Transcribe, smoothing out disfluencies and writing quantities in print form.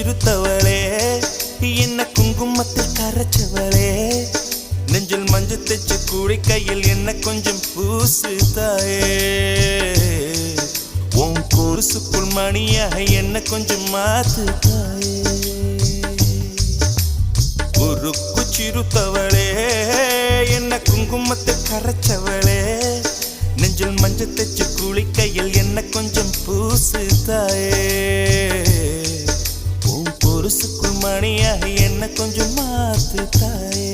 சிறுத்தவளே என்ன குங்குமத்தில் கரைச்சவளே நெஞ்சில் மஞ்சள் தைச்ச கூடை கையில் என்ன கொஞ்சம் பூசு தாயே உன் கொலுசுக்குள் மணியாக என்ன கொஞ்சம் மாத்து தாயே உருக்கு சிறுத்தவளே என்ன குங்குமத்தை கரைச்சவளே நெஞ்சில் மஞ்சள் தைச்ச கூலி கையில் என்ன கொஞ்சம் பூசு தாயே உன் கொலுசுக்குள் மணியாக என்ன கொஞ்சம் மாத்து தாயே